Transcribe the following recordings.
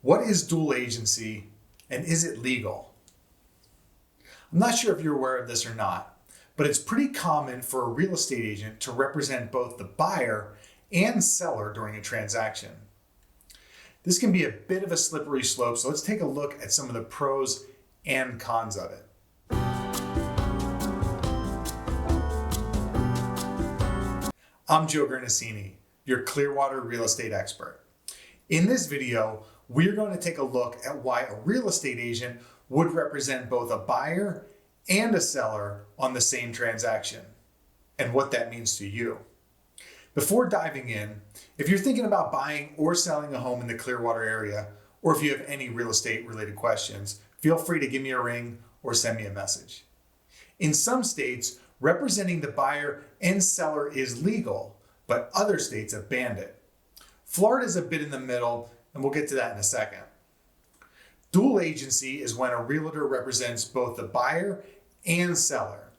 What is dual agency and is it legal? I'm not sure if you're aware of this or not, but it's pretty common for a real estate agent to represent both the buyer and seller during a transaction. This can be a bit of a slippery slope, so let's take a look at some of the pros and cons of it. I'm Joe Granacini, your Clearwater real estate expert. In this video, we're going to take a look at why a real estate agent would represent both a buyer and a seller on the same transaction, and what that means to you. Before diving in, if you're thinking about buying or selling a home in the Clearwater area, or if you have any real estate related questions, feel free to give me a ring or send me a message. In some states, representing the buyer and seller is legal, but other states have banned it. Florida is a bit in the middle, and we'll get to that in a second. Dual agency is when a realtor represents both the buyer and seller.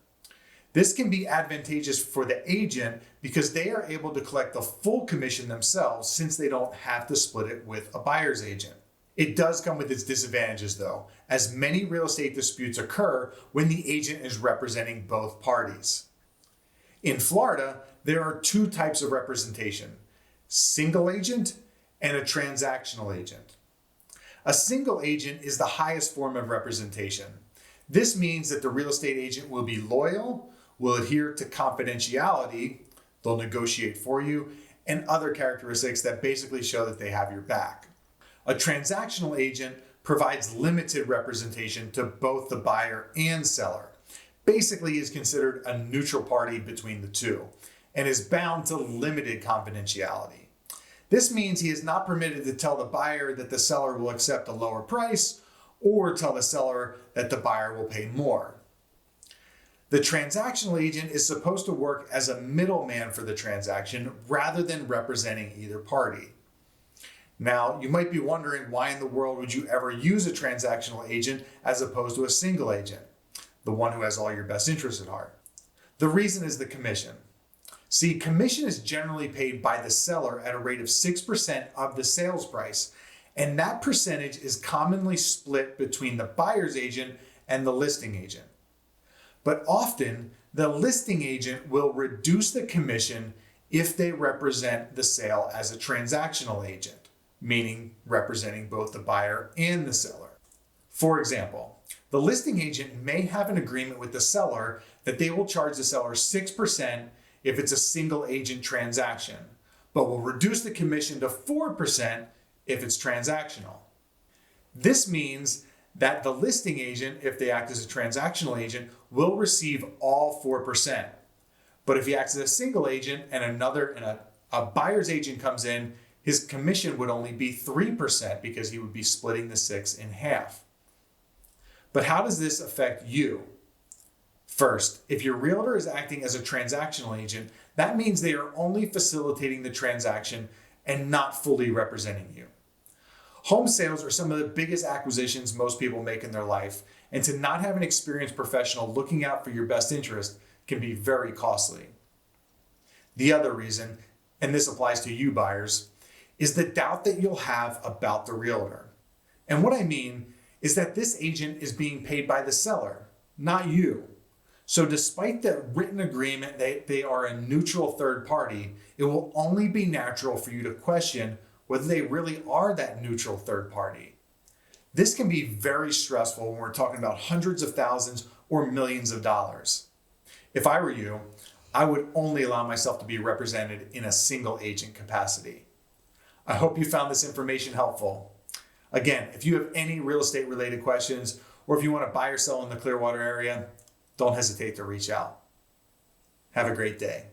This can be advantageous for the agent because they are able to collect the full commission themselves since they don't have to split it with a buyer's agent. It does come with its disadvantages though, as many real estate disputes occur when the agent is representing both parties. In Florida, there are two types of representation: single agent and a transactional agent. A single agent is the highest form of representation. This means that the real estate agent will be loyal, will adhere to confidentiality, they'll negotiate for you, and other characteristics that basically show that they have your back. A transactional agent provides limited representation to both the buyer and seller. Basically is considered a neutral party between the two and is bound to limited confidentiality. This means he is not permitted to tell the buyer that the seller will accept a lower price or tell the seller that the buyer will pay more. The transactional agent is supposed to work as a middleman for the transaction rather than representing either party. Now, you might be wondering, why in the world would you ever use a transactional agent as opposed to a single agent, the one who has all your best interests at heart? The reason is the commission. See, commission is generally paid by the seller at a rate of 6% of the sales price, and that percentage is commonly split between the buyer's agent and the listing agent. But often, the listing agent will reduce the commission if they represent the sale as a transactional agent, meaning representing both the buyer and the seller. For example, the listing agent may have an agreement with the seller that they will charge the seller 6% if it's a single agent transaction, but will reduce the commission to 4% if it's transactional. This means that the listing agent, if they act as a transactional agent, will receive all 4%. But if he acts as a single agent and a buyer's agent comes in, his commission would only be 3% because he would be splitting the 6 in half. But how does this affect you? First, if your realtor is acting as a transactional agent, that means they are only facilitating the transaction and not fully representing you. Home sales are some of the biggest acquisitions most people make in their life, and to not have an experienced professional looking out for your best interest can be very costly. The other reason, and this applies to you buyers, is the doubt that you'll have about the realtor. And what I mean is that this agent is being paid by the seller, not you. So despite the written agreement that they are a neutral third party, it will only be natural for you to question whether they really are that neutral third party. This can be very stressful when we're talking about hundreds of thousands or millions of dollars. If I were you, I would only allow myself to be represented in a single agent capacity. I hope you found this information helpful. Again, if you have any real estate related questions, or if you want to buy or sell in the Clearwater area, don't hesitate to reach out. Have a great day.